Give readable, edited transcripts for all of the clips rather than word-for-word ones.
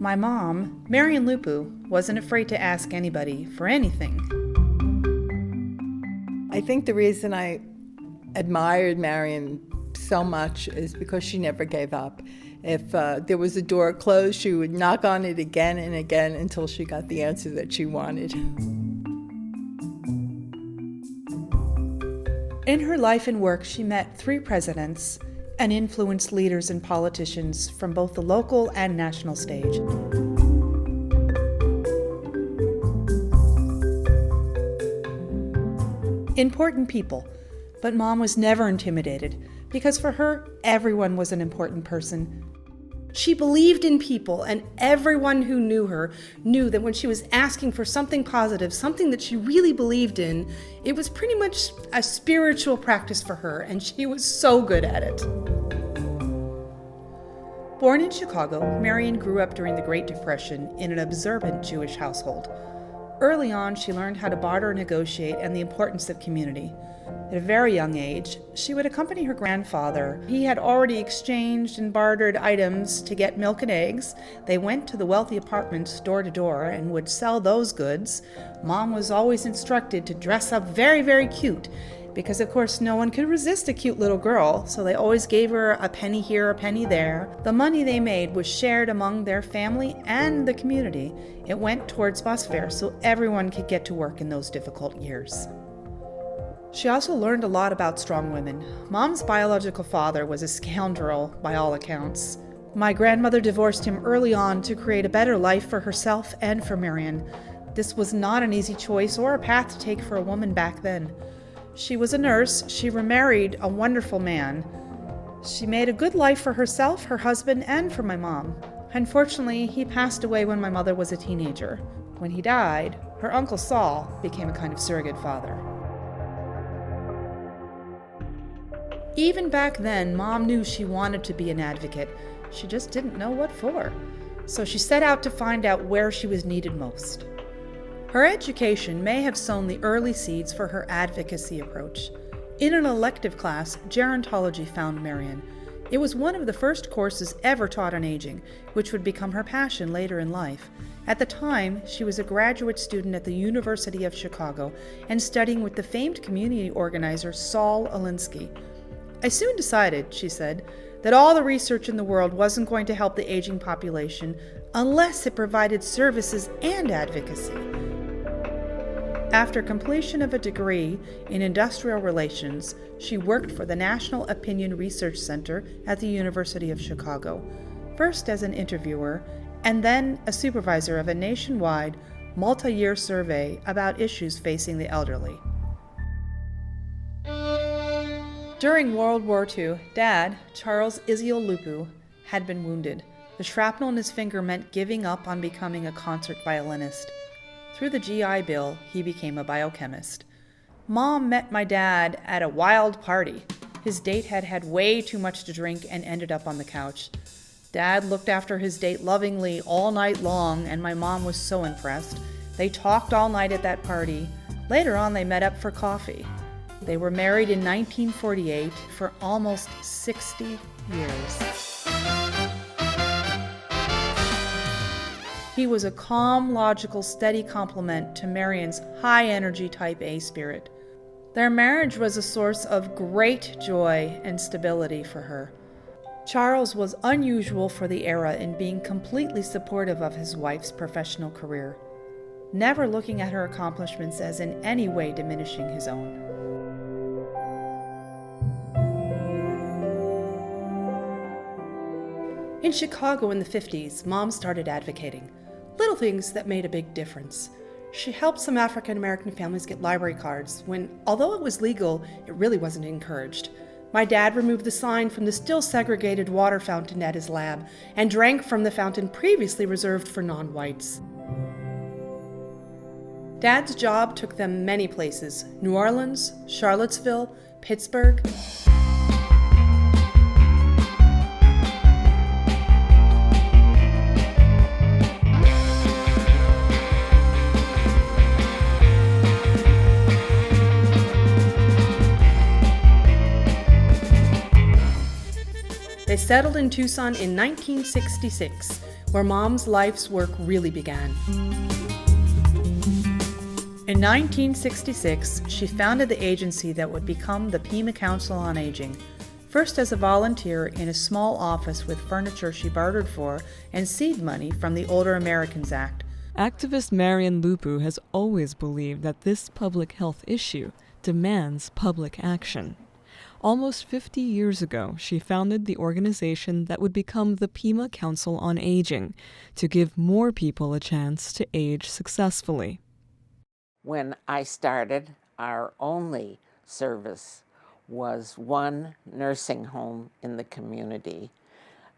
My mom, Marian Lupu, wasn't afraid to ask anybody for anything. I think the reason I admired Marian so much is because she never gave up. If there was a door closed, she would knock on it again and again until she got the answer that she wanted. In her life and work, she met 3 presidents and influenced leaders and politicians from both the local and national stage. Important people, but Mom was never intimidated because for her, everyone was an important person. She believed in people, and everyone who knew her knew that when she was asking for something positive, something that she really believed in, it was pretty much a spiritual practice for her, and she was so good at it. Born in Chicago, Marian grew up during the Great Depression in an observant Jewish household. Early on, she learned how to barter, negotiate, and the importance of community. At a very young age, she would accompany her grandfather. He had already exchanged and bartered items to get milk and eggs. They went to the wealthy apartments door to door and would sell those goods. Mom was always instructed to dress up very, very cute because, of course, no one could resist a cute little girl, so they always gave her a penny here, a penny there. The money they made was shared among their family and the community. It went towards bus fare so everyone could get to work in those difficult years. She also learned a lot about strong women. Mom's biological father was a scoundrel by all accounts. My grandmother divorced him early on to create a better life for herself and for Marian. This was not an easy choice or a path to take for a woman back then. She was a nurse. She remarried a wonderful man. She made a good life for herself, her husband, and for my mom. Unfortunately, he passed away when my mother was a teenager. When he died, her Uncle Saul became a kind of surrogate father. Even back then, Mom knew she wanted to be an advocate. She just didn't know what for. So she set out to find out where she was needed most. Her education may have sown the early seeds for her advocacy approach. In an elective class, gerontology found Marian. It was one of the first courses ever taught on aging, which would become her passion later in life. At the time, she was a graduate student at the University of Chicago and studying with the famed community organizer Saul Alinsky. I soon decided, she said, that all the research in the world wasn't going to help the aging population unless it provided services and advocacy. After completion of a degree in industrial relations, she worked for the National Opinion Research Center at the University of Chicago, first as an interviewer and then a supervisor of a nationwide, multi-year survey about issues facing the elderly. During World War II, Dad, Charles Israel Lupu, had been wounded. The shrapnel in his finger meant giving up on becoming a concert violinist. Through the GI Bill, he became a biochemist. Mom met my dad at a wild party. His date had had way too much to drink and ended up on the couch. Dad looked after his date lovingly all night long, and my mom was so impressed. They talked all night at that party. Later on, they met up for coffee. They were married in 1948 for almost 60 years. He was a calm, logical, steady complement to Marian's high-energy type A spirit. Their marriage was a source of great joy and stability for her. Charles was unusual for the era in being completely supportive of his wife's professional career, never looking at her accomplishments as in any way diminishing his own. In Chicago in the 50s, Mom started advocating. Little things that made a big difference. She helped some African American families get library cards when, although it was legal, it really wasn't encouraged. My dad removed the sign from the still segregated water fountain at his lab and drank from the fountain previously reserved for non-whites. Dad's job took them many places: New Orleans, Charlottesville, Pittsburgh. They settled in Tucson in 1966, where Mom's life's work really began. In 1966, she founded the agency that would become the Pima Council on Aging, first as a volunteer in a small office with furniture she bartered for and seed money from the Older Americans Act. Activist Marian Lupu has always believed that this public health issue demands public action. Almost 50 years ago, she founded the organization that would become the Pima Council on Aging to give more people a chance to age successfully. When I started, our only service was one nursing home in the community.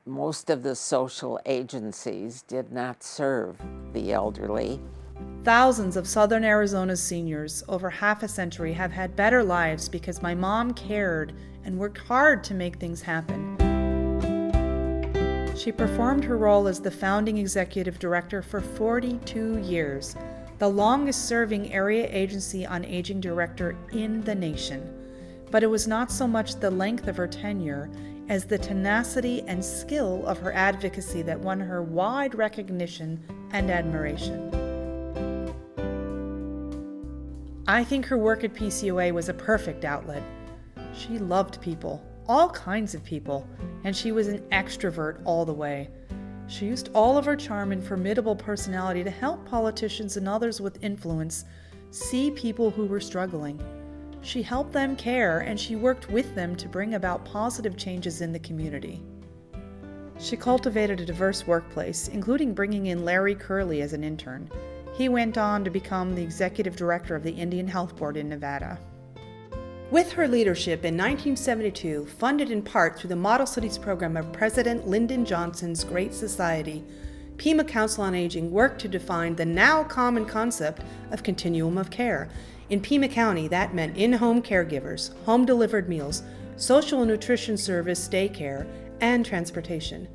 Most of the social agencies did not serve the elderly. Thousands of Southern Arizona's seniors over half a century have had better lives because my mom cared and worked hard to make things happen. She performed her role as the founding executive director for 42 years, the longest-serving area agency on aging director in the nation. But it was not so much the length of her tenure as the tenacity and skill of her advocacy that won her wide recognition and admiration. I think her work at PCOA was a perfect outlet. She loved people, all kinds of people, and she was an extrovert all the way. She used all of her charm and formidable personality to help politicians and others with influence see people who were struggling. She helped them care, and she worked with them to bring about positive changes in the community. She cultivated a diverse workplace, including bringing in Larry Curley as an intern. He went on to become the executive director of the Indian Health Board in Nevada. With her leadership in 1972, funded in part through the Model Cities program of President Lyndon Johnson's Great Society, Pima Council on Aging worked to define the now common concept of continuum of care. In Pima County, that meant in-home caregivers, home-delivered meals, social and nutrition service, daycare, and transportation.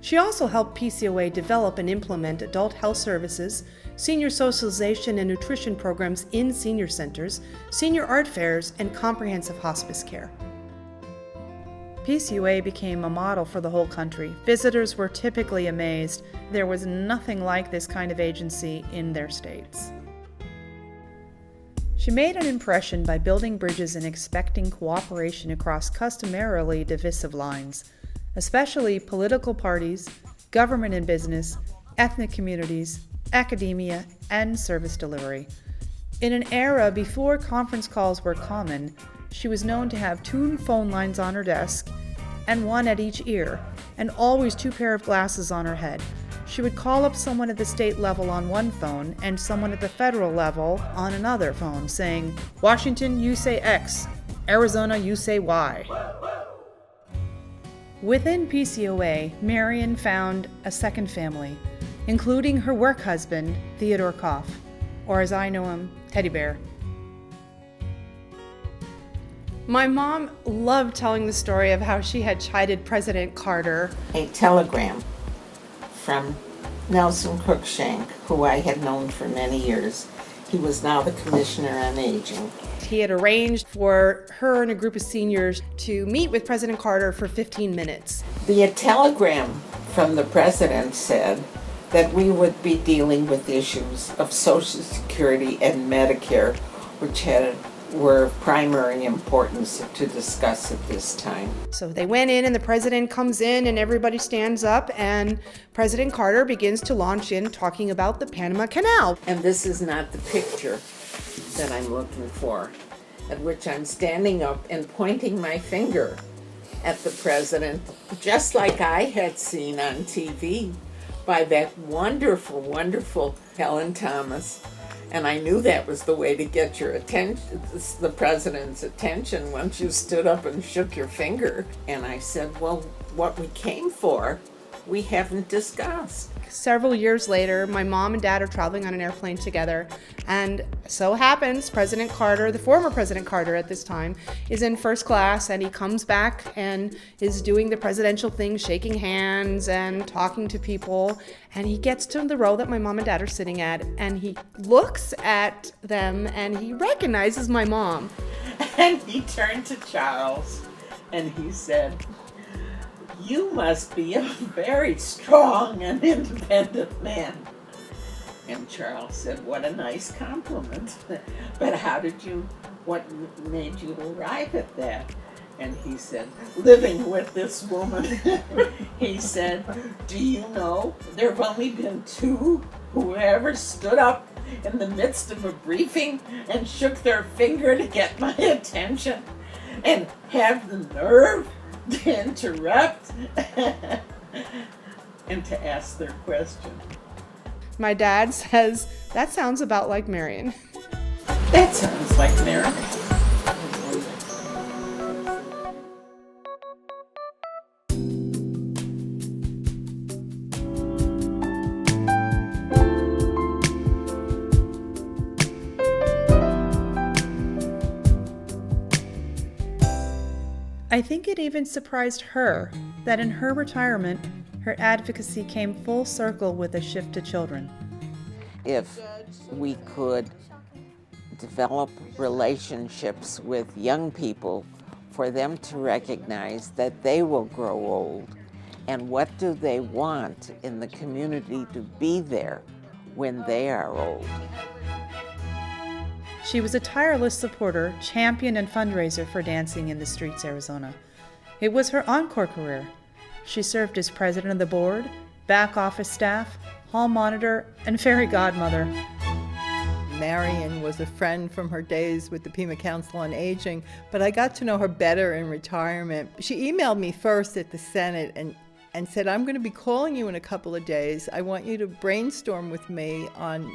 She also helped PCOA develop and implement adult health services, senior socialization and nutrition programs in senior centers, senior art fairs, and comprehensive hospice care. PCOA became a model for the whole country. Visitors were typically amazed. There was nothing like this kind of agency in their states. She made an impression by building bridges and expecting cooperation across customarily divisive lines, especially political parties, government and business, ethnic communities, academia, and service delivery. In an era before conference calls were common, she was known to have 2 phone lines on her desk and 1 at each ear, and always 2 pair of glasses on her head. She would call up someone at the state level on one phone and someone at the federal level on another phone, saying, "Washington, you say X. Arizona, you say Y." Within PCOA, Marian found a second family, including her work husband, Theodore Koff, or as I know him, Teddy Bear. My mom loved telling the story of how she had chided President Carter. A telegram from Nelson Cruikshank, who I had known for many years. He was now the Commissioner on Aging. He had arranged for her and a group of seniors to meet with President Carter for 15 minutes. The telegram from the President said that we would be dealing with issues of Social Security and Medicare, which were of primary importance to discuss at this time. So they went in, and the president comes in, and everybody stands up, and President Carter begins to launch in talking about the Panama Canal. And this is not the picture that I'm looking for, at which I'm standing up and pointing my finger at the president, just like I had seen on TV by that wonderful, wonderful Helen Thomas. And I knew that was the way to get your attention, the president's attention, once you stood up and shook your finger. And I said, well, what we came for, we haven't discussed. Several years later, my mom and dad are traveling on an airplane together, and so happens President Carter, the former President Carter at this time, is in first class, and he comes back and is doing the presidential thing, shaking hands and talking to people, and he gets to the row that my mom and dad are sitting at, and he looks at them and he recognizes my mom. And he turned to Charles and he said, you must be a very strong and independent man. And Charles said, what a nice compliment. But what made you arrive at that? And he said, living with this woman. He said, do you know, there have only been 2 who ever stood up in the midst of a briefing and shook their finger to get my attention and have the nerve to interrupt and to ask their question. My dad says, that sounds about like Marian. That sounds like Marian. I think it even surprised her that in her retirement, her advocacy came full circle with a shift to children. If we could develop relationships with young people for them to recognize that they will grow old, and what do they want in the community to be there when they are old. She was a tireless supporter, champion, and fundraiser for Dancing in the Streets Arizona. It was her encore career. She served as president of the board, back office staff, hall monitor, and fairy godmother. Marian was a friend from her days with the Pima Council on Aging, but I got to know her better in retirement. She emailed me first at the Senate and said, I'm going to be calling you in a couple of days. I want you to brainstorm with me on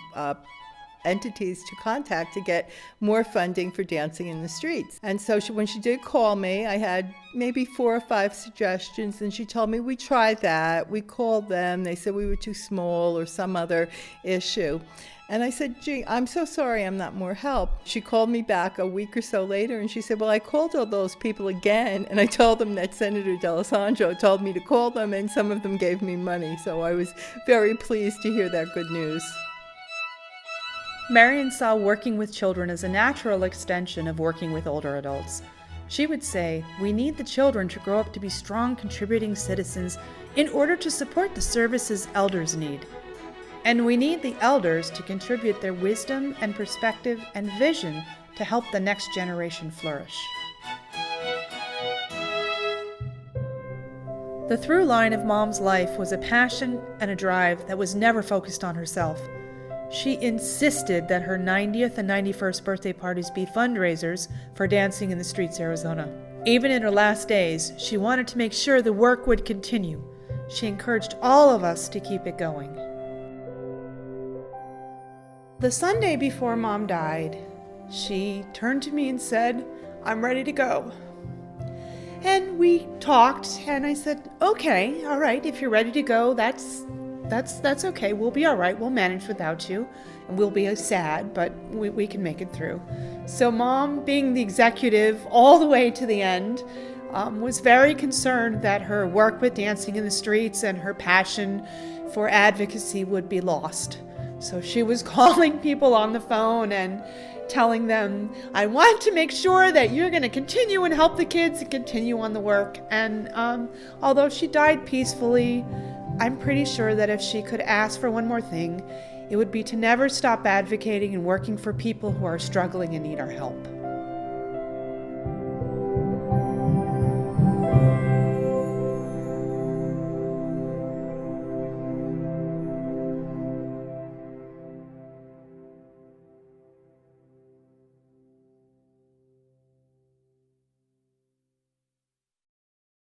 entities to contact to get more funding for Dancing in the Streets. And so when she did call me, I had maybe 4 or 5 suggestions, and she told me we tried that. We called them. They said we were too small or some other issue. And I said, gee, I'm so sorry I'm not more help. She called me back a week or so later, and she said, well, I called all those people again, and I told them that Senator D'Alessandro told me to call them, and some of them gave me money. So I was very pleased to hear that good news. Marian saw working with children as a natural extension of working with older adults. She would say, we need the children to grow up to be strong, contributing citizens in order to support the services elders need. And we need the elders to contribute their wisdom and perspective and vision to help the next generation flourish. The through line of Mom's life was a passion and a drive that was never focused on herself. She insisted that her 90th and 91st birthday parties be fundraisers for Dancing in the Streets Arizona. Even in her last days, she wanted to make sure the work would continue. She encouraged all of us to keep it going. The Sunday before Mom died, she turned to me and said, I'm ready to go. And we talked, and I said, okay, all right, if you're ready to go, that's okay. We'll be all right. We'll manage without you. And we'll be sad, but we can make it through. So Mom, being the executive all the way to the end, was very concerned that her work with Dancing in the Streets and her passion for advocacy would be lost. So she was calling people on the phone and telling them, I want to make sure that you're going to continue and help the kids and continue on the work. And although she died peacefully, I'm pretty sure that if she could ask for one more thing, it would be to never stop advocating and working for people who are struggling and need our help.